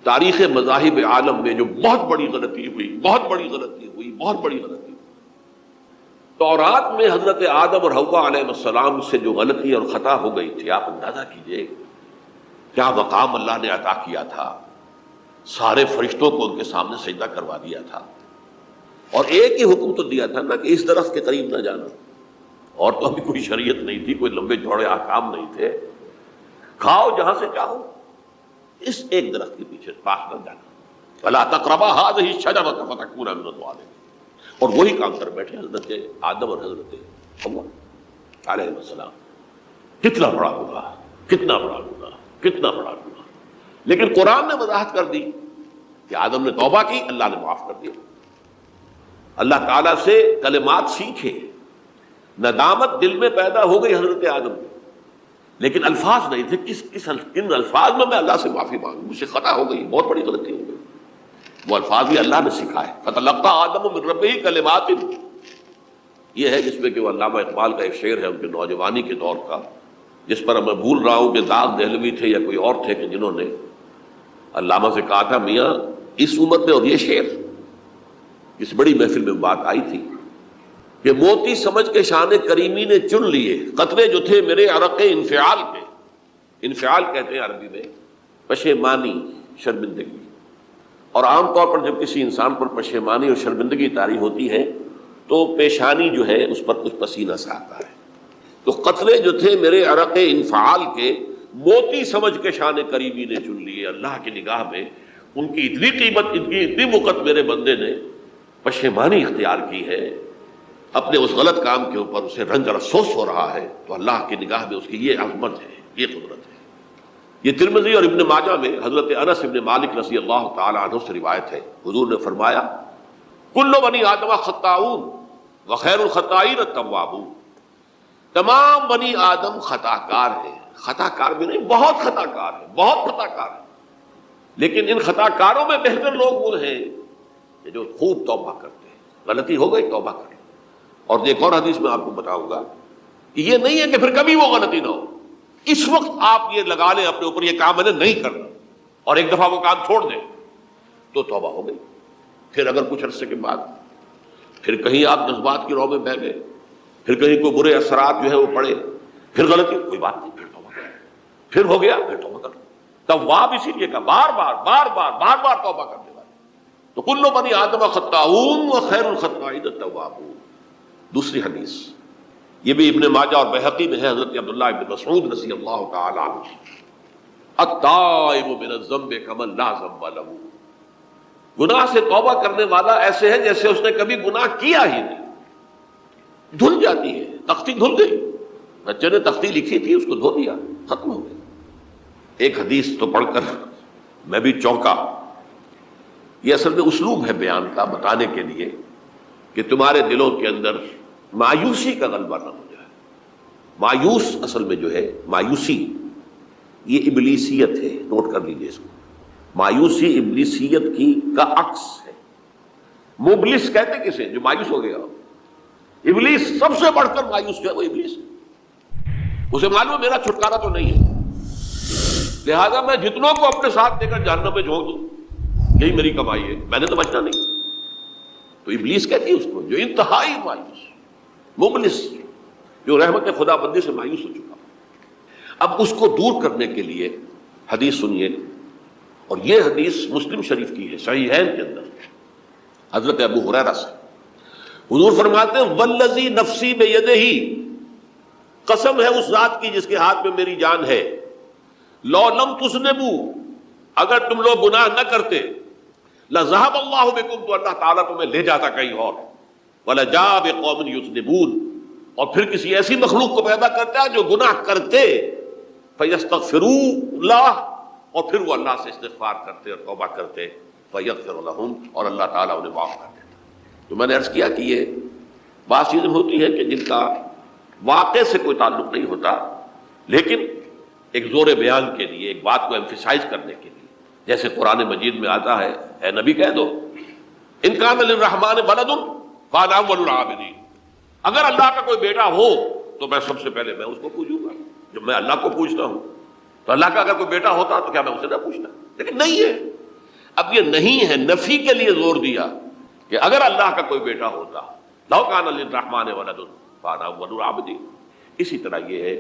تاریخ مذاہب عالم میں جو بہت بڑی غلطی ہوئی، بہت بڑی غلطی، تورات میں حضرت آدم اور حوا علیہ السلام سے جو غلطی اور خطا ہو گئی تھی، آپ اندازہ کیجئے کیا مقام اللہ نے عطا کیا تھا، سارے فرشتوں کو ان کے سامنے سجدہ کروا دیا تھا، اور ایک ہی حکم تو دیا تھا نا کہ اس درخت کے قریب نہ جانا، اور تو ابھی کوئی شریعت نہیں تھی، کوئی لمبے چوڑے احکام نہیں تھے، کھاؤ جہاں سے چاہو، اس ایک درخت کے پیچھے پاس نہ جانا، فَلَا تَقْرَبَا هَٰذِهِ الشَّجَرَةَ فَتَكُونَا مِنَ الظَّالِمِينَ، اور وہی کام کر بیٹھے حضرت آدم اور حضرت حوا علیہ السلام۔ کتنا بڑا گناہ، کتنا بڑا گناہ، کتنا بڑا گناہ، لیکن قرآن نے وضاحت کر دی کہ آدم نے توبہ کی، اللہ نے معاف کر دیا۔ اللہ تعالیٰ سے کلمات سیکھے، ندامت دل میں پیدا ہو گئی حضرت آدم میں، لیکن الفاظ نہیں تھے، کن الفاظ میں اللہ سے معافی مانگوں، مجھ سے خطا ہو گئی، بہت بڑی غلطی ہو گئی، وہ الفاظ بھی اللہ نے سکھائے۔ فَتَلَقَّىٰ آدَمُ مِن رَبِّهِ كَلِمَاتٍ، یہ ہے جس میں کہ وہ علامہ اقبال کا ایک شعر ہے ان کے نوجوانی کے دور کا، جس پر میں بھول رہا ہوں کہ داغ دہلوی تھے یا کوئی اور تھے کہ جنہوں نے علامہ سے کہا تھا میاں اس عمر میں اور یہ شعر، اس بڑی محفل میں بات آئی تھی کہ موتی سمجھ کے شان کریمی نے چن لیے قطرے جو تھے میرے عرق انفعال کے، انفعال کہتے ہیں عربی میں پشیمانی، شرمندگی، اور عام طور پر جب کسی انسان پر پشیمانی اور شرمندگی طاری ہوتی ہے تو پیشانی جو ہے اس پر کچھ پسینہ سا آتا ہے، تو قطرے جو تھے میرے عرق انفعال کے موتی سمجھ کے شان کریمی نے چن لیے، اللہ کی نگاہ میں ان کی اتنی قیمت، اتنی وقت میرے بندے نے پشیمانی اختیار کی ہے اپنے اس غلط کام کے اوپر، اسے رنج اور افسوس ہو رہا ہے، تو اللہ کی نگاہ میں اس کی یہ عظمت ہے، یہ قدرت ہے۔ یہ ترمذی اور ابن ماجہ میں حضرت انس ابن مالک رضی اللہ تعالی عنہ سے روایت ہے، حضور نے فرمایا کل بنی آدم خطاؤون وخیر الخطائین التوابون، تمام بنی آدم خطا کار ہیں، خطا کار بھی نہیں، بہت خطا کار ہیں، بہت خطا کار ہیں، لیکن ان خطا کاروں میں بہتر لوگ وہ ہیں کہ جو خوب توبہ کرتے ہیں، غلطی ہو گئی توبہ کریں۔ اور ایک اور حدیث میں آپ کو بتاؤں گا کہ یہ نہیں ہے کہ پھر کبھی وہ غلطی نہ ہو، اس وقت آپ یہ لگا لیں اپنے اوپر یہ کام میں نے نہیں کرنا، اور ایک دفعہ وہ کام چھوڑ دیں تو توبہ ہو گئی۔ پھر اگر کچھ عرصے کے بعد پھر کہیں آپ جذبات کی رو میں بہہ گئے، پھر کہیں کوئی برے اثرات جو ہے وہ پڑے، پھر غلطی، کوئی بات نہیں، پھر توبہ کریں، پھر ہو گیا پھر توبہ کریں۔ تواب اسی لیے کا بار بار توبہ کرنے والے۔ تو کل بنی آدم خطاؤون وخیر الخطائین التوابون۔ دوسری حدیث یہ بھی ابن ماجہ اور بہقی میں ہے، حضرت عبداللہ ابن مسعود رضی اللہ تعالی عنہ، التائب من الذنب کمن لا ذنب له، گناہ سے توبہ کرنے والا ایسے ہے جیسے اس نے کبھی گناہ کیا ہی نہیں، دھل جاتی ہے، تختی دھل گئی، بچے نے تختی لکھی تھی اس کو دھو دیا، ختم ہو گئی۔ ایک حدیث تو پڑھ کر میں بھی چونکا، یہ اصل میں اسلوب ہے بیان کا، بتانے کے لیے کہ تمہارے دلوں کے اندر مایوسی کا غلبہ نہ ہو جائے۔ مایوس اصل میں جو ہے مایوسی یہ ابلیسیت ہے، نوٹ کر لیجیے اس کو، مایوسی ابلیسیت کی کا عکس ہے۔ مبلس کہتے کسے؟ جو مایوس ہو گیا۔ ابلیس سب سے بڑھ کر مایوس جو ہے وہ ابلیس ہے، اسے معلوم ہے میرا چھٹکارا تو نہیں ہے، لہذا میں جتنوں کو اپنے ساتھ لے کر جہنم میں جھونک دوں یہی میری کمائی ہے، میں نے تو بچنا نہیں۔ تو ابلیس کہتی ہے اس کو جو انتہائی مایوس، مبلس، جو رحمت خدا بندی سے مایوس ہو چکا۔ اب اس کو دور کرنے کے لیے حدیث سنیے، اور یہ حدیث مسلم شریف کی ہے، صحیحین کے اندر، حضرت ابو ہریرہ سے حضور فرماتے ہیں والذی نفسی بیدہ، قسم ہے اس ذات کی جس کے ہاتھ میں میری جان ہے، لو لم تذنبوا، اگر تم لوگ گناہ نہ کرتے، لذهب اللہ بکم، تو اللہ تعالیٰ تمہیں لے جاتا کہیں اور، ولجاء بقوم یذنبون، اور پھر کسی ایسی مخلوق کو پیدا کرتا ہے جو گناہ کرتے، فیستغفروا اللہ، اور پھر وہ اللہ سے استغفار کرتے اور توبہ کرتے، فیغفر لہم، اور اللہ تعالیٰ انہیں معاف کر دیتا۔ تو میں نے عرض کیا کہ یہ بعض چیزیں ہوتی ہیں کہ جن کا واقع سے کوئی تعلق نہیں ہوتا، لیکن ایک زور بیان کے لیے، ایک بات کو ایمفیسائز کرنے کے لیے، جیسے قرآن مجید میں آتا ہے اے نبی کہہ دو ان کان للرحمن ولد فانا اول العابدین، اگر اللہ کا کوئی بیٹا ہو تو میں سب سے پہلے میں اس کو پوجوں گا، جب میں اللہ کو پوجتا ہوں تو اللہ کا اگر کوئی بیٹا ہوتا تو کیا میں اسے نہ پوچھتا، لیکن نہیں ہے۔ اب یہ نہیں ہے، نفی کے لیے زور دیا کہ اگر اللہ کا کوئی بیٹا ہوتا، لو کان للرحمن ولد فانا اول العابدین۔ اسی طرح یہ ہے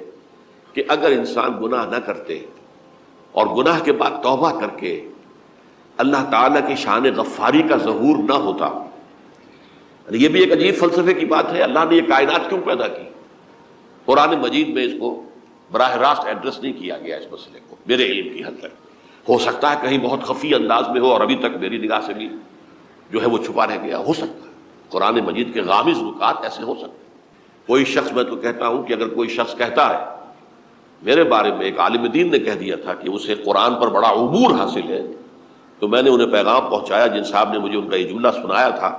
کہ اگر انسان گناہ نہ کرتے اور گناہ کے بعد توبہ کر کے اللہ تعالیٰ کی شان غفاری کا ظہور نہ ہوتا، یہ بھی ایک عجیب فلسفے کی بات ہے، اللہ نے یہ کائنات کیوں پیدا کی؟ قرآن مجید میں اس کو براہ راست ایڈریس نہیں کیا گیا اس مسئلے کو میرے علم کی حد تک، ہو سکتا ہے کہیں بہت خفی انداز میں ہو اور ابھی تک میری نگاہ سے بھی جو ہے وہ چھپا رہ گیا، ہو سکتا ہے قرآن مجید کے غامض نکات ایسے ہو سکتے ہیں۔ کوئی شخص، میں تو کہتا ہوں کہ اگر کوئی شخص کہتا ہے، میرے بارے میں ایک عالم دین نے کہہ دیا تھا کہ اسے قرآن پر بڑا عبور حاصل ہے، تو میں نے انہیں پیغام پہنچایا، جن صاحب نے مجھے ان کا یہ جملہ سنایا تھا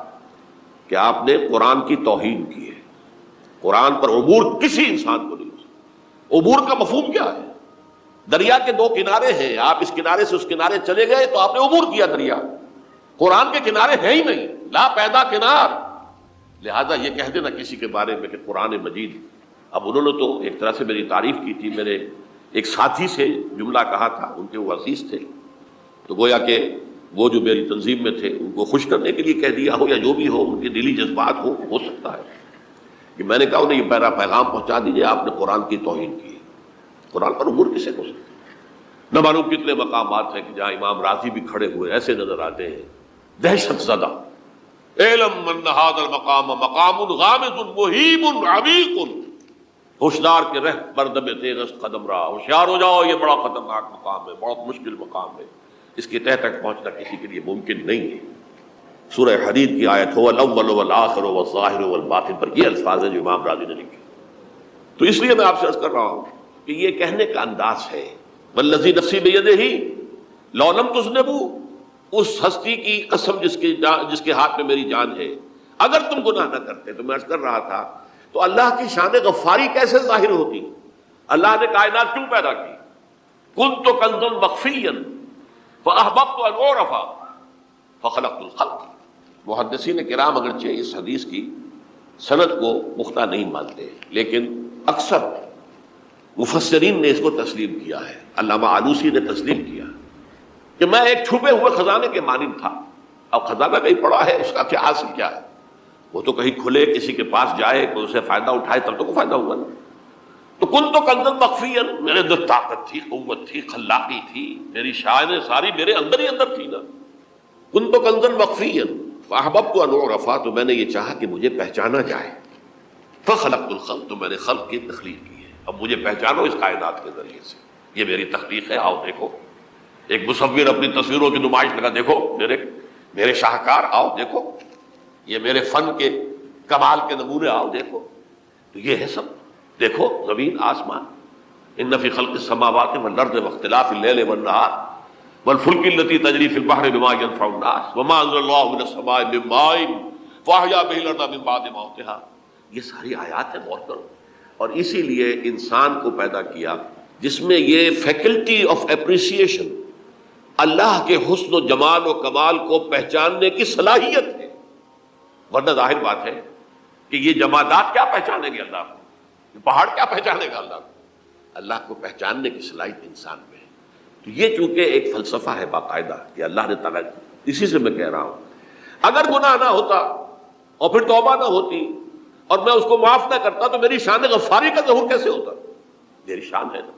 کہ آپ نے قرآن کی توہین کی ہے، قرآن پر عبور کسی انسان کو نہیں ہو سکتا۔ عبور کا مفہوم کیا ہے؟ دریا کے دو کنارے ہیں، آپ اس کنارے سے اس کنارے چلے گئے تو آپ نے عبور کیا دریا، قرآن کے کنارے ہیں ہی نہیں، لا پیدا کنار۔ لہذا یہ کہہ دینا کسی کے بارے میں کہ قرآن مجید، اب انہوں نے تو ایک طرح سے میری تعریف کی تھی، میرے ایک ساتھی سے جملہ کہا تھا، ان کے وہ عزیز تھے، تو گویا کہ وہ جو میری تنظیم میں تھے ان کو خوش کرنے کے لیے کہہ دیا ہو یا جو بھی ہو، ان کے دلی جذبات ہو سکتا ہے کہ میں نے کہا انہیں یہ میرا پیغام پہنچا دیجیے، آپ نے قرآن کی توہین کی ہے، قرآن پر عبور کسے ہو سکتا ہے؟ نہ معلوم کتنے مقامات ہیں کہ جہاں امام راضی بھی کھڑے ہوئے ایسے نظر آتے ہیں دہشت زدہ، اعلم من ھذا المقام مقام غامض مہیب عمیق، ہوشیار کے رہ بردم تیغ قدم رہا، ہوشیار ہو جاؤ، یہ بڑا خطرناک مقام ہے، بہت مشکل مقام ہے، اس کی تہ تک پہنچنا کسی کے لیے ممکن نہیں ہے۔ سورہ حدید کی آیت هو الاول والآخر والظاہر والباطن پر یہ الفاظ ہیں جو امام راضی نے لکھے۔ تو اس لیے میں آپ سے عرض کر رہا ہوں کہ یہ کہنے کا انداز ہے، والذی نفسی بیدہ لو لم تذنبوا، اس ہستی کی قسم جس کے ہاتھ میں میری جان ہے، اگر تم گناہ نہ کرتے، تو میں عرض کر رہا تھا تو اللہ کی شان غفاری کیسے ظاہر ہوتی؟ اللہ نے کائنات کیوں پیدا کی؟ کنت کنزا مخفیا فاحببت ان اعرف فخلقت الخلق۔ محدثین کرام اگرچہ اس حدیث کی سند کو پختہ نہیں مانتے، لیکن اکثر مفسرین نے اس کو تسلیم کیا ہے۔ علامہ آلوسی نے تسلیم کیا کہ میں ایک چھپے ہوئے خزانے کے مانند تھا۔ اب خزانہ کہیں پڑا ہے، اس کا کیا حاصل کیا ہے؟ وہ تو کہیں کھلے، کسی کے پاس جائے، کوئی اسے فائدہ اٹھائے تب تو کوئی فائدہ ہوگا نا۔ تو کن تو کنزن مخفیا، میرے اندر طاقت تھی، قوت تھی، خلاقی تھی، میری شان ساری میرے اندر ہی اندر تھی نا۔ کن تو کنزن مخفیا فاحببت ان اعرف، تو میں نے یہ چاہا کہ مجھے پہچانا جائے، فخلقت الخلق، تو میں نے خلق کی تخلیق کی ہے، اب مجھے پہچانو اس کائنات کے ذریعے سے، یہ میری تخلیق ہے، آؤ دیکھو۔ ایک مصور اپنی تصویروں کی نمائش لگا، دیکھو میرے شاہکار، آؤ دیکھو، یہ میرے فن کے کمال کے نمونے، آؤ دیکھو۔ تو یہ ہے سب، دیکھو زمین آسمان، ان فی خلق السماوات والارض واختلاف اللیل والنہار والفلک التی تجری فی البحر بما ینفع الناس وما انزل اللہ من السماء من ماء فاحیا بہ الارض من بعد موتها، یہ ساری آیات ہیں، غور کرو۔ اور اسی لیے انسان کو پیدا کیا جس میں یہ فیکلٹی آف اپریسیشن، اللہ کے حسن و جمال و کمال کو پہچاننے کی صلاحیت ہے، ورنہ ظاہر بات ہے کہ یہ جمادات کیا پہچانیں گے اللہ کو، یہ پہاڑ کیا پہچانے گا اللہ کو؟ اللہ کو پہچاننے کی صلاحیت انسان میں ہے۔ تو یہ چونکہ ایک فلسفہ ہے باقاعدہ کہ اللہ نے تعالیٰ، اسی سے میں کہہ رہا ہوں اگر گناہ نہ ہوتا اور پھر توبہ نہ ہوتی اور میں اس کو معاف نہ کرتا تو میری شان غفاری کا ظہور کیسے ہوتا؟ میری شان ہے نا،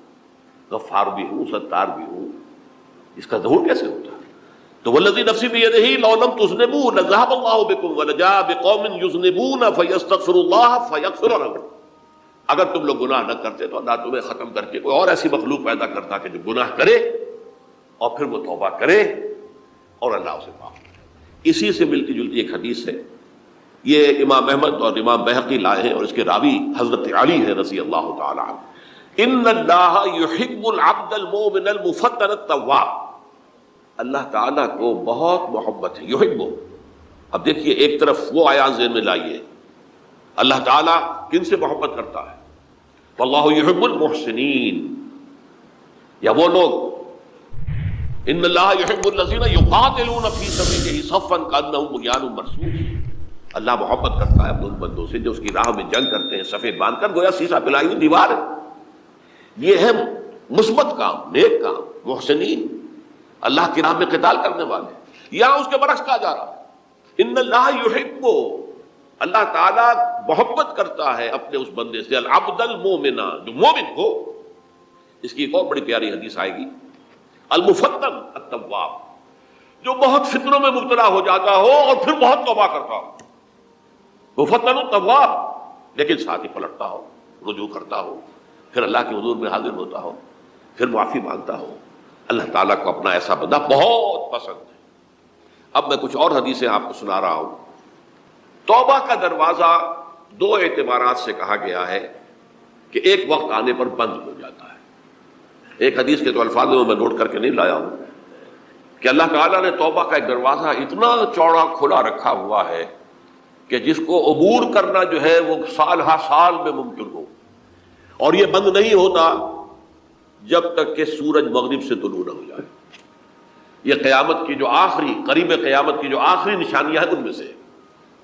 غفار بھی ہوں، ستار بھی ہوں، اس کا ظہور کیسے ہوتا؟ تو والذی نفسی بیدہ لو لم تذنبوا لذهب اللہ بکم ولجاء بقوم یذنبون فیستغفروا اللہ فیغفر لهم۔ اگر تم لوگ گناہ نہ کرتے تو اللہ تمہیں ختم کر کے کوئی اور ایسی مخلوق پیدا کرتا کہ جو گناہ کرے اور پھر وہ توبہ کرے اور اللہ اسے معاف کرے۔ اسی سے ملتی جلتی ایک حدیث ہے، یہ امام احمد اور امام بہقی لائے ہیں، اور اس کے راوی حضرت علی ہے رضی اللہ تعالی عنہ۔ ان اللہ یحب العبد المؤمن المفتن التواب، اللہ تعالیٰ کو بہت محبت ہے، یحب۔ اب دیکھیے ایک طرف وہ آیات ذہن میں لائیے، اللہ تعالیٰ کن سے محبت کرتا ہے؟ واللہ یحب المحسنین، یا وہ لوگ ان اللہ یحب الذین یقاتلون فی سبیلہ صفا کانہم بنیان مرصوص، اللہ محبت کرتا ہے اپنے ان بندوں سے جو اس کی راہ میں جنگ کرتے ہیں صفیں باندھ کر، گویا سیسا پلائی ہوئی دیوار ہے۔ یہ ہے مثبت کام، نیک کام، محسنین، اللہ کی راہ میں قتال کرنے والے۔ یہاں اس کے برعکس کہا جا رہا ہے ان اللہ یحب، اللہ تعالیٰ محبت کرتا ہے اپنے اس بندے سے العبد المومن، جو مومن ہو۔ اس کی ایک اور بڑی پیاری حدیث آئے گی، المفتن التواب، جو بہت فتنوں میں مبتلا ہو جاتا ہو اور پھر بہت توبہ کرتا ہو، مفتن التواب، لیکن ساتھ ہی پلٹتا ہو، رجوع کرتا ہو، پھر اللہ کے حضور میں حاضر ہوتا ہو، پھر معافی مانگتا ہو۔ اللہ تعالیٰ کو اپنا ایسا بندہ بہت پسند ہے۔ اب میں کچھ اور حدیثیں آپ کو سنا رہا ہوں۔ توبہ کا دروازہ دو اعتبارات سے کہا گیا ہے کہ ایک وقت آنے پر بند ہو جاتا ہے۔ ایک حدیث کے تو الفاظ میں نوٹ کر کے نہیں لایا ہوں کہ اللہ تعالیٰ نے توبہ کا ایک دروازہ اتنا چوڑا کھلا رکھا ہوا ہے کہ جس کو عبور کرنا جو ہے وہ سال ہا سال میں ممکن ہو، اور یہ بند نہیں ہوتا جب تک کہ سورج مغرب سے طلوع نہ ہو جائے۔ یہ قیامت کی جو آخری، قریب قیامت کی جو آخری نشانیاں ہیں ان میں سے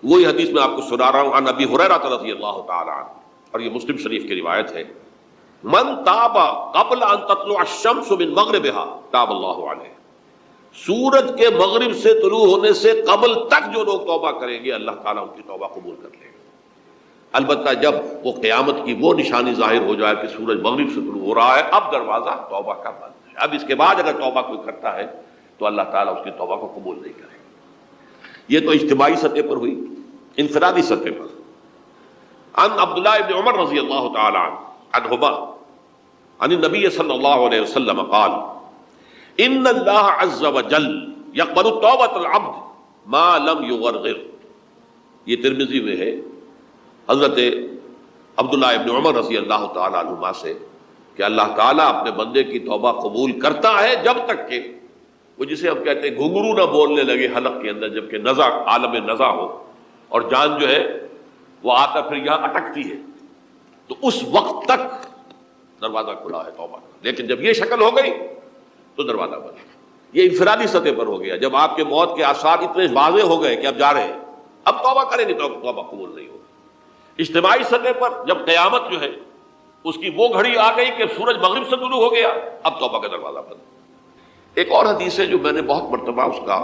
وہی حدیث میں آپ کو سنا رہا ہوں، عن ابی ہریرہ رضی اللہ تعالی عنہ، اور یہ مسلم شریف کی روایت ہے، من تاب قبل ان تطلع الشمس من مغربها تاب اللہ علیہ، سورج کے مغرب سے طلوع ہونے سے قبل تک جو لوگ توبہ کریں گے اللہ تعالیٰ ان کی توبہ قبول کر لے گا۔ البتہ جب وہ قیامت کی وہ نشانی ظاہر ہو جائے کہ سورج مغرب سے طلوع ہو رہا ہے، اب دروازہ توبہ کا بند ہے۔ اب اس کے بعد اگر توبہ کوئی کرتا ہے تو اللہ تعالیٰ اس کی توبہ کو قبول نہیں کرے گا۔ یہ تو اجتماعی سطح پر ہوئی۔ انفرادی سطح پر عن عبداللہ ابن عمر رضی اللہ تعالی عنہما عن النبی صلی اللہ علیہ وسلم قال ان اللہ عز وجل یقبل توبۃ العبد ما لم یغرغر۔ یہ ترمذی میں ہے حضرت عبداللہ ابن عمر رضی اللہ تعالی عنہما سے کہ اللہ تعالیٰ اپنے بندے کی توبہ قبول کرتا ہے جب تک کہ وہ، جسے ہم کہتے ہیں گھنگرو نہ بولنے لگے حلق کے اندر، جبکہ نزع، عالم نزع ہو اور جان جو ہے وہ آتا پھر یہاں اٹکتی ہے، تو اس وقت تک دروازہ کھلا ہے توبہ کا۔ لیکن جب یہ شکل ہو گئی تو دروازہ بند۔ یہ انفرادی سطح پر ہو گیا، جب آپ کے موت کے آثار اتنے واضح ہو گئے کہ اب جا رہے ہیں، اب توبہ کریں گے تو توبہ قبول نہیں ہوگی۔ اجتماعی سطح پر جب قیامت جو ہے اس کی وہ گھڑی آ گئی کہ سورج مغرب سے طلوع ہو گیا، اب توبہ کا دروازہ بند۔ ایک اور حدیث ہے جو میں نے بہت مرتبہ اس کا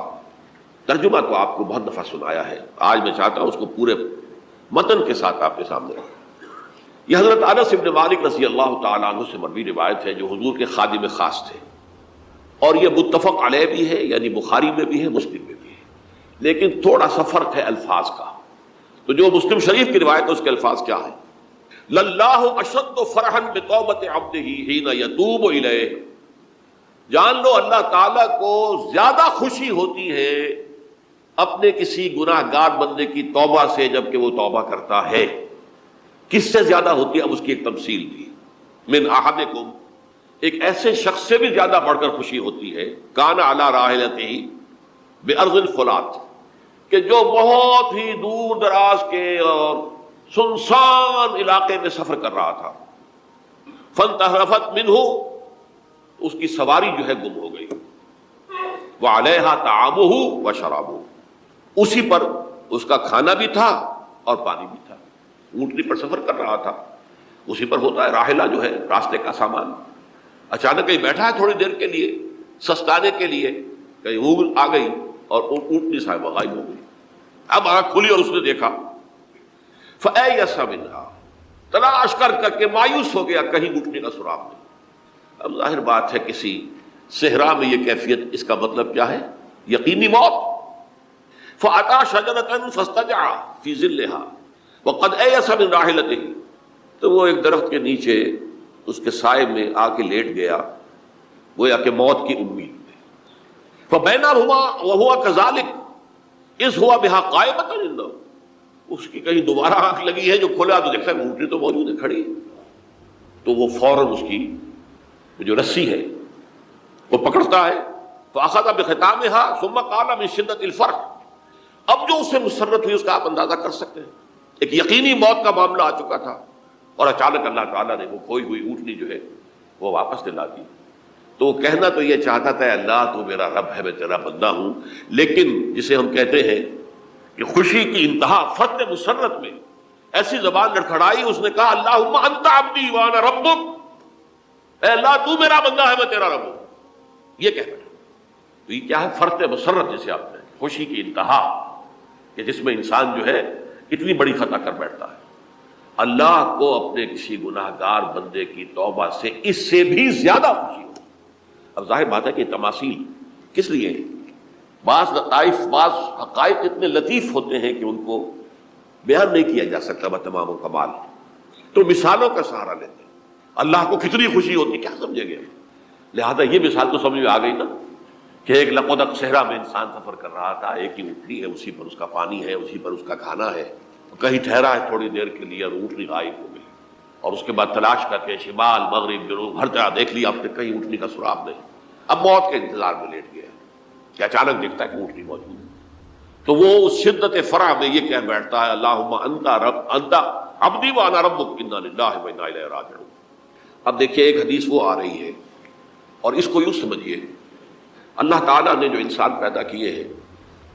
ترجمہ تو آپ کو بہت دفعہ سنایا ہے، آج میں چاہتا ہوں اس کو پورے متن کے ساتھ آپ کے سامنے رکھوں۔ یہ حضرت انس بن مالک رضی اللہ تعالیٰ عنہ سے مروی روایت ہے، جو حضور کے خادم خاص تھے، اور یہ متفق علیہ بھی ہے، یعنی بخاری میں بھی ہے، مسلم میں بھی ہے، لیکن تھوڑا سا فرق ہے الفاظ کا۔ تو جو مسلم شریف کی روایت ہے اس کے الفاظ کیا ہے؟ للہ اشد فرحا بتوبۃ عبدہ حین یتوب الیہ، جان لو اللہ تعالیٰ کو زیادہ خوشی ہوتی ہے اپنے کسی گناہ گار بندے کی توبہ سے جبکہ وہ توبہ کرتا ہے۔ کس سے زیادہ ہوتی ہے؟ اب اس کی ایک تمثیل دی، من احدکم، ایک ایسے شخص سے بھی زیادہ بڑھ کر خوشی ہوتی ہے، کان علی راحلتہ بارض الفلات، کہ جو بہت ہی دور دراز کے اور سنسان علاقے میں سفر کر رہا تھا، فانتحرفت منہ، اس کی سواری جو ہے گم ہو گئی، وعلیہا طعامہ وشرابہ، اسی پر اس کا کھانا بھی تھا اور پانی بھی تھا، اونٹنی پر سفر کر رہا تھا، اسی پر ہوتا ہے راحلہ جو ہے راستے کا سامان۔ اچانک کہیں بیٹھا ہے تھوڑی دیر کے لیے سستانے کے لیے، کہیں اونگ آ گئی اور اونٹنی صاحبہ غائب ہو گئی۔ اب آنکھ کھلی اور اس نے دیکھا، فَأَيَّسَ مِنْهَا، تلاش کر کر کے مایوس ہو گیا، کہیں اونٹنی کا سراغ نہیں۔ اب ظاہر بات ہے کسی صحرا میں یہ کیفیت، اس کا مطلب کیا ہے؟ یقینی موت۔ فَأَتَىٰ شَجَرَةً فَاسْتَجَعَ فِي ظِلِّهَا وَقَدْ أَيَسَ مِنْ رَاحِلَتِهِ، تو وہ ایک درخت کے نیچے اس کے سائے میں آ کے لیٹ گیا، گویا کہ موت کی امید میں۔ فَبَيْنَهُمَا وَهُوَ كَذَلِكَ إِذْ هُوَ بِهَا قَائِمَةٌ عِندَهُ، اس کی کہیں دوبارہ آنکھ لگی ہے، جو کھلا تو دیکھتا ہے اونٹنی تو موجود ہے کھڑی، تو وہ فوراً اس کی جو رسی ہے وہ پکڑتا ہے، فَأَخَذَ بِخِتَامِهَا ثُمَّ قَالَ مِن شِدَّةِ الْفَرْحِ، اب جو اس سے مسرت ہوئی اس کا آپ اندازہ کر سکتے ہیں۔ ایک یقینی موت کا معاملہ آ چکا تھا اور اچانک اللہ تعالیٰ نے وہ کھوئی ہوئی اونٹنی جو ہے وہ واپس دلا دی۔ تو وہ کہنا تو یہ چاہتا تھا اللہ تو میرا رب ہے، میں تیرا بندہ ہوں، لیکن جسے ہم کہتے ہیں کہ خوشی کی انتہا فتح مسرت میں ایسی زبان لڑکھڑائی، اس نے کہا اللہم انت عبدی وانا ربک، اے اللہ تو میرا بندہ ہے میں تیرا رب ہوں، یہ کہنا۔ تو یہ کیا ہے؟ فرط مسرت جسے آپ نے، خوشی کی انتہا، کہ جس میں انسان جو ہے اتنی بڑی خطا کر بیٹھتا ہے۔ اللہ کو اپنے کسی گناہ گار بندے کی توبہ سے اس سے بھی زیادہ خوشی ہو۔ اب ظاہر بات ہے کہ تماثیل کس لیے ہیں؟ بعض لطائف، بعض حقائق اتنے لطیف ہوتے ہیں کہ ان کو بیان نہیں کیا جا سکتا بتمام و کمال، تو مثالوں کا سہارا لیتے ہیں۔ اللہ کو کتنی خوشی ہوتی، کیا سمجھے گے؟ لہذا یہ مثال تو سمجھ میں آ گئی نا، کہ ایک لقودق صحرا میں انسان سفر کر رہا تھا، ایک ہی اونٹنی ہے، اسی پر اس کا پانی ہے، اسی پر اس کا کھانا ہے، کہیں ٹھہرا ہے تھوڑی دیر کے لیے اور اونٹنی غائب ہو گئی، اور اس کے بعد تلاش کر کے شمال مغرب جنوب ہر طرح دیکھ لیا آپ نے، کہیں اونٹنی کا سراغ نہیں۔ اب موت کے انتظار میں لیٹ گیا کہ اچانک دیکھتا ہے کہ اونٹنی موجود ہے، تو وہ اس شدت فرح میں یہ کہہ بیٹھتا ہے اللہم انت رب انت عبدی وانا ربک انا للہ و انا الیہ راجعون۔ اب دیکھیے ایک حدیث وہ آ رہی ہے، اور اس کو یوں سمجھیے، اللہ تعالیٰ نے جو انسان پیدا کیے ہیں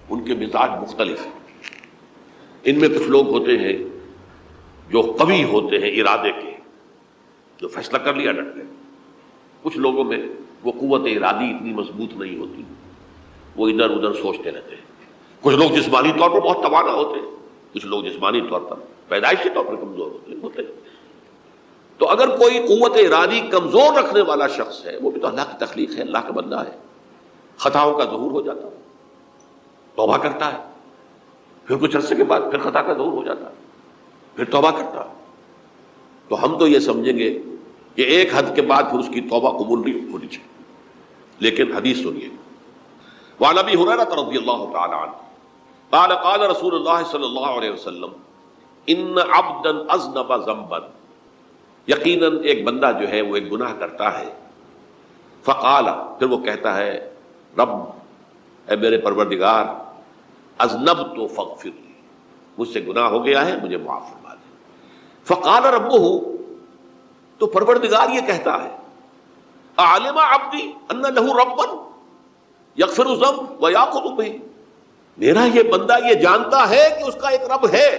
ان کے مزاج مختلف ہیں۔ ان میں کچھ لوگ ہوتے ہیں جو قوی ہوتے ہیں ارادے کے، جو فیصلہ کر لیا ڈٹ گئے۔ کچھ لوگوں میں وہ قوت ارادی اتنی مضبوط نہیں ہوتی، وہ ادھر ادھر سوچتے رہتے ہیں۔ کچھ لوگ جسمانی طور پر بہت توانا ہوتے ہیں، کچھ لوگ جسمانی طور پر پیدائشی طور پر کمزور ہوتے ہیں۔ تو اگر کوئی قوت ارادی کمزور رکھنے والا شخص ہے، وہ بھی تو اللہ کی تخلیق ہے، اللہ کا بندہ ہے، خطاؤں کا ظہور ہو جاتا ہے، توبہ کرتا ہے، پھر کچھ عرصے کے بعد پھر خطا کا ظہور ہو جاتا ہے، پھر توبہ کرتا ہے۔ تو ہم تو یہ سمجھیں گے کہ ایک حد کے بعد پھر اس کی توبہ قبول نہیں ہونی چاہیے، لیکن حدیث سنیے۔ وعن ابی ہریرہ رضی اللہ تعالی عنہ قال قال رسول اللہ صلی اللہ علیہ وسلم ان عبدا اذنب ذنبا، یقیناً ایک بندہ جو ہے وہ ایک گناہ کرتا ہے، فقال، پھر وہ کہتا ہے رب، اے میرے پروردگار، اذنبت فاغفر لی، مجھ سے گناہ ہو گیا ہے، مجھے معاف فرما دے۔ فقال ربہ، تو پروردگار یہ کہتا ہے اعلم عبدی ان لہ ربا یغفر الذنب ویأخذ بہ، میرا یہ بندہ یہ جانتا ہے کہ اس کا ایک رب ہے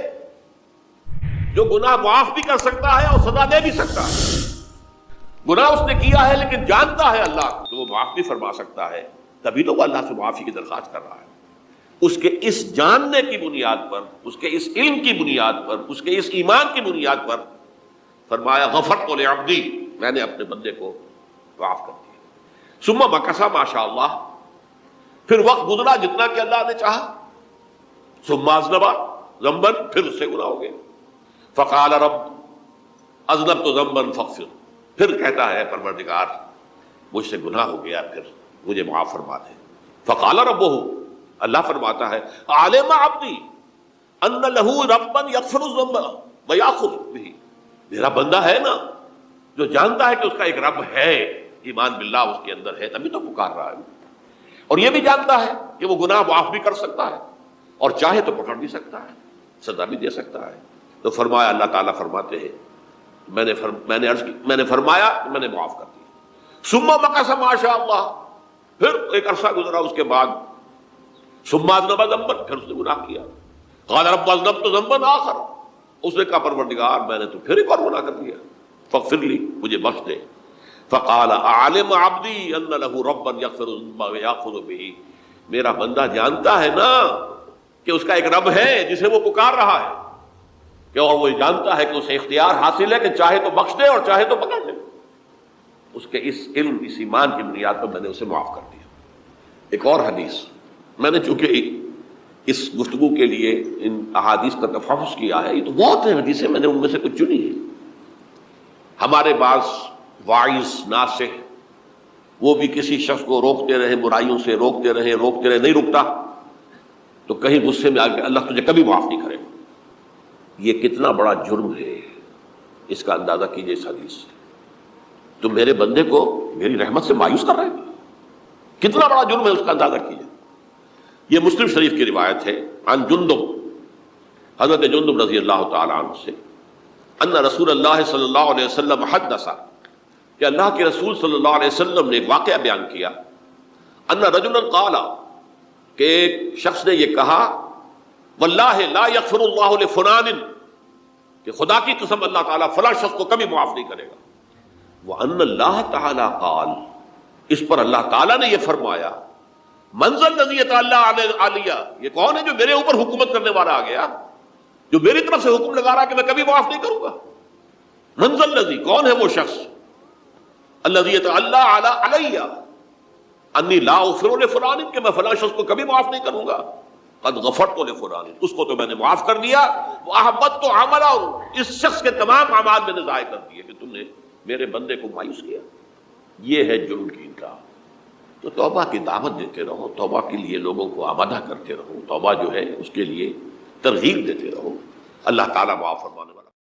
جو گناہ معاف بھی کر سکتا ہے اور سزا دے بھی سکتا ہے۔ گناہ اس نے کیا ہے لیکن جانتا ہے اللہ کو، تو وہ معاف بھی فرما سکتا ہے، تبھی تو وہ اللہ سے معافی کی درخواست کر رہا ہے۔ اس کے اس جاننے کی بنیاد پر، اس کے اس علم کی بنیاد پر، اس کے اس ایمان کی بنیاد پر فرمایا غفرت لعبدی، میں نے اپنے بندے کو معاف کر دیا۔ ثم مکث ما شاء اللہ، پھر وقت گزرا جتنا کہ اللہ نے چاہا۔ ثم اذنب ذنبا، پھر اس سے گناہ ہو گیا۔ فقال رب اذنبت ذنبا فاغفر، پھر کہتا ہے پروردگار مجھ سے گناہ ہو گیا، پھر مجھے معاف فرما دے۔ فقال ربہ، اللہ فرماتا ہے علم عبدی ان لہ ربا یغفر الذنب ویأخذ بہ، میرا بندہ ہے نا جو جانتا ہے کہ اس کا ایک رب ہے، ایمان باللہ اس کے اندر ہے، تبھی تو پکار رہا ہے، اور یہ بھی جانتا ہے کہ وہ گناہ معاف بھی کر سکتا ہے، اور چاہے تو پکڑ بھی سکتا ہے، سزا بھی دے سکتا ہے۔ تو فرمایا، اللہ تعالیٰ فرماتے ہیں میں نے فرمایا کہ میں نے معاف کر دیا۔ ثم مکث ما شاء اللہ، پھر ایک عرصہ گزرا اس کے بعد، ثم اذنب ذنبا، پھر اس نے گناہ کیا۔ قال رب اذنبت ذنبا آخر، اس نے کہا پروردگار میں نے تو پھر ایک اور گناہ کر دیا، فاغفر لی، مجھے بخش دے۔ فقال اعلم عبدی ان لہ ربا یغفر الذنب ویأخذ بہ، میرا بندہ جانتا ہے نا کہ اس کا ایک رب ہے جسے وہ پکار رہا ہے، کہ اور وہ جانتا ہے کہ اسے اختیار حاصل ہے کہ چاہے تو بخش دے اور چاہے تو پکڑ دے۔ اس کے اس علم، اس ایمان کی بنیاد پر میں نے اسے معاف کر دیا۔ ایک اور حدیث، میں نے چونکہ اس گفتگو کے لیے ان احادیث کا تفحص کیا ہے، یہ تو بہت ہیں حدیثیں، میں نے ان میں سے کچھ چنی ہیں۔ ہمارے بعض واعظ ناصح وہ بھی کسی شخص کو روکتے رہے، برائیوں سے روکتے رہے، نہیں رکتا، تو کہیں غصے میں آ کے اللہ تجھے کبھی معاف نہیں کرے گا۔ یہ کتنا بڑا جرم ہے، اس کا اندازہ کیجئے اس حدیث سے۔ تو میرے بندے کو میری رحمت سے مایوس کر رہے ہیں، کتنا بڑا جرم ہے اس کا اندازہ کیجئے۔ یہ مسلم شریف کی روایت ہے، عن جندب، حضرت جندب رضی اللہ تعالی عنہ سے، ان رسول اللہ صلی اللہ علیہ وسلم حدث، کہ اللہ کے رسول صلی اللہ علیہ وسلم نے ایک واقعہ بیان کیا، ان رجلا قال، کہ ایک شخص نے یہ کہا، واللہ لا یغفر اللہ لفلان، کہ خدا کی قسم اللہ تعالیٰ فلاں شخص کو کبھی معاف نہیں کرے گا۔ وان اللہ تعالیٰ قال، اس پر اللہ تعالیٰ نے یہ فرمایا، منزل الذی یتعالی علیہ، یہ کون ہے جو میرے اوپر حکومت کرنے والا آ گیا، جو میری طرف سے حکم لگا رہا کہ میں کبھی معاف نہیں کروں گا؟ منزل الذی، کون ہے وہ شخص، الذی یتعالی علیہ انی لا اغفر لفلان، کہ میں فلاں شخص کو کبھی معاف نہیں کروں گا، قد غفرت لفلان، اس کو تو میں نے معاف کر دیا، واحبطت عملہ، اس شخص کے تمام اعمال میں نے ضائع کر دیے کہ تم نے میرے بندے کو مایوس کیا۔ یہ ہے جرم کی انتہا۔ تو توبہ کی دعوت دیتے رہو، توبہ کے لیے لوگوں کو آمادہ کرتے رہو، توبہ جو ہے اس کے لیے ترغیب دیتے رہو، اللہ تعالیٰ معاف فرمانے والا۔